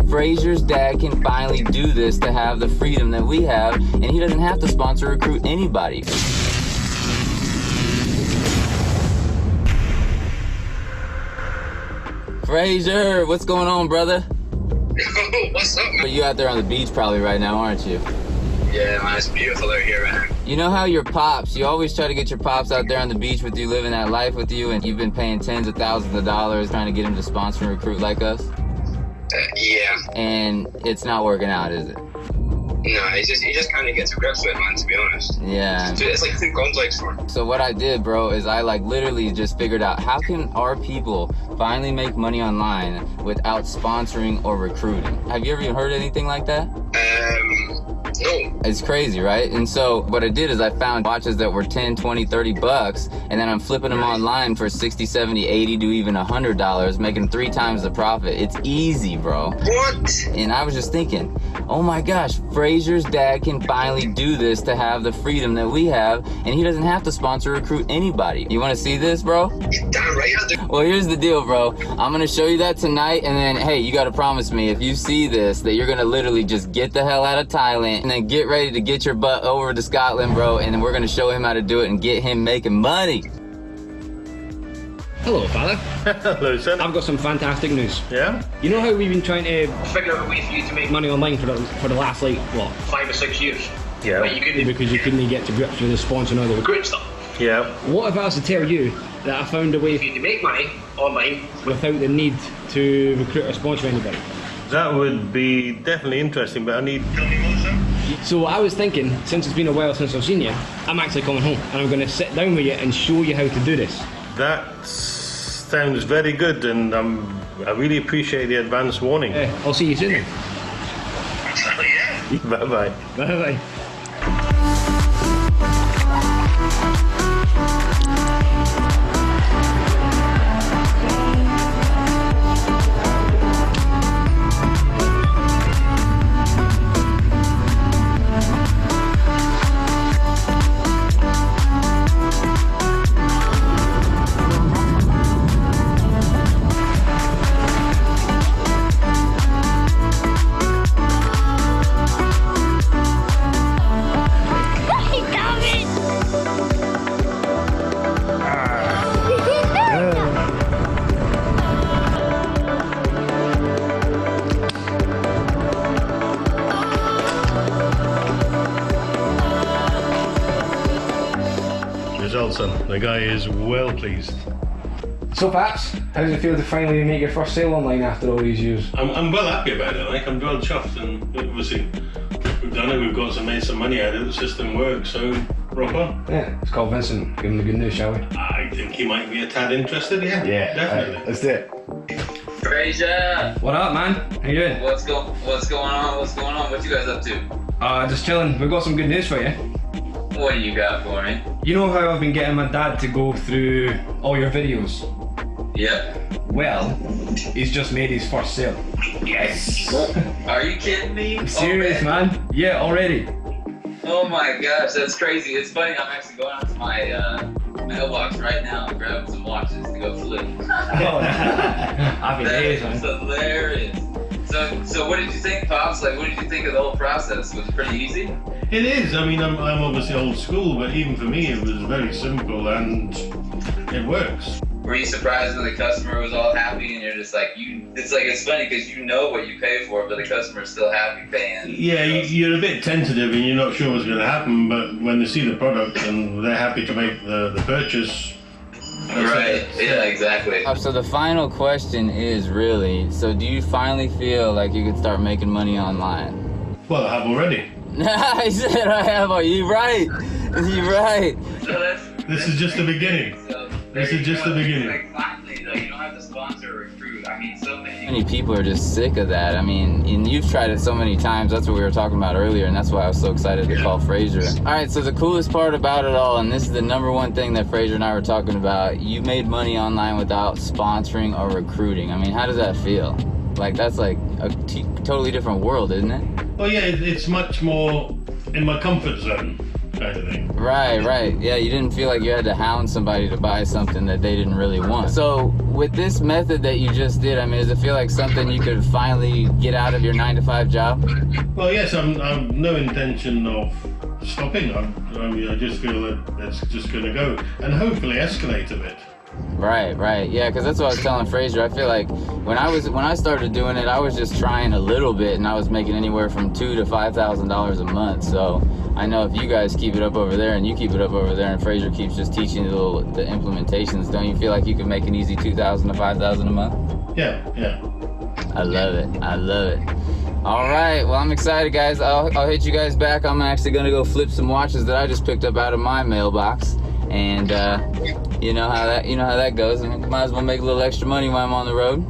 Fraser's dad can finally do this to have the freedom that we have, and he doesn't have to sponsor or recruit anybody. Fraser, what's going on, brother? What's up, man? You out there on the beach probably right now, aren't you? Yeah, man, it's beautiful out here, man. You know how your pops, you always try to get your pops out there on the beach with you, living that life with you, and you've been paying tens of thousands of dollars trying to get him to sponsor and recruit like us? Yeah. And it's not working out, is it? No, he just kind of gets to grips with it, man, to be honest. Yeah. It's like two conflicts for him. So what I did, bro, is I like literally just figured out how can our people finally make money online without sponsoring or recruiting. Have you ever even heard anything like that? No. It's crazy, right? And so what I did is I found watches that were 10, 20, 30 bucks, and then I'm flipping them online for 60, 70, 80 to even $100, making 3 times the profit. It's easy, bro. What? And I was just thinking, oh my gosh, Fraser's dad can finally do this to have the freedom that we have, and he doesn't have to sponsor or recruit anybody. You want to see this, bro? You're damn right I do. Well, here's the deal, bro. I'm going to show you that tonight, and then, hey, you got to promise me if you see this, that you're going to literally just get the hell out of Thailand, and then get ready to get your butt over to Scotland, bro, and then we're going to show him how to do it and get him making money. Hello, father. Hello, son. I've got some fantastic news. Yeah? You know how we've been trying to Figure out a way for you to make money money online for the last, like, what? 5 or 6 years. Yeah. But you couldn't Because you couldn't get to grips with the sponsor and all the recruit stuff. Yeah. What if I was to tell you that I found a way For you to make money online. without the need to recruit or sponsor anybody? That would be definitely interesting, but I need... Tell me more, son. So I was thinking, since it's been a while since I've seen you, I'm actually coming home and I'm going to sit down with you and show you how to do this. That sounds very good, and I really appreciate the advance warning. I'll see you soon then. Yeah. Bye-bye. Bye-bye. Results, son. The guy is well pleased. So Paps, how does it feel to finally make your first sale online after all these years? I'm well happy about it. Like, I'm well chuffed, and obviously we've done it. We've got made some money out of it. The system works, so rock on. Yeah, let's call Vincent, give him the good news, shall we? I think he might be a tad interested. Yeah. Definitely. Let's do it. Fraser! What up, man? How you doing? What's going on? What you guys up to? Just chilling. We've got some good news for you. What do you got for me? You know how I've been getting my dad to go through all your videos? Yep. Well, he's just made his first sale. Yes! Are you kidding me? I'm serious, Already? man. Yeah, already. Oh my gosh, that's crazy. It's funny, I'm actually going out to my mailbox right now and grabbing some watches to go flip. Oh, happy days, That's man. hilarious. So what did you think, Pops? Like, what did you think of the whole process? Was it pretty easy? It is. I mean, I'm obviously old school, but even for me, it was very simple, and it works. Were you surprised when the customer was all happy and you're just like, it's funny because you know what you pay for, but the customer's still happy paying. Yeah, you're a bit tentative and you're not sure what's going to happen, but when they see the product and they're happy to make the purchase. Right, yeah, exactly. So the final question is really, so do you finally feel like you could start making money online? Well, I have already. I said I have. Are you right? You right. So This is just the beginning. This is just the beginning. Like, finally, though, you don't have to sponsor or recruit. I mean, so many people are just sick of that. I mean, and you've tried it so many times. That's what we were talking about earlier, and that's why I was so excited to call Fraser. All right, so the coolest part about it all, and this is the #1 thing that Fraser and I were talking about, you made money online without sponsoring or recruiting. I mean, how does that feel? Like, that's like a totally different world, isn't it? Well, yeah, it's much more in my comfort zone. kind of thing. Right. Yeah, you didn't feel like you had to hound somebody to buy something that they didn't really want. So with this method that you just did, I mean, does it feel like something you could finally get out of your 9-to-5 job? Well, yes, I'm no intention of stopping. I just feel that it's just going to go and hopefully escalate a bit. Right. Yeah, because that's what I was telling Fraser. I feel like when I started doing it, I was just trying a little bit, and I was making anywhere from $2,000 to $5,000 a month. So I know if you guys keep it up over there, and you keep it up over there, and Fraser keeps just teaching the implementations, don't you feel like you can make an easy $2,000 to $5,000 a month? Yeah. I love it. All right, well, I'm excited, guys. I'll hit you guys back. I'm actually gonna go flip some watches that I just picked up out of my mailbox, and you know how that goes. Might as well make a little extra money while I'm on the road.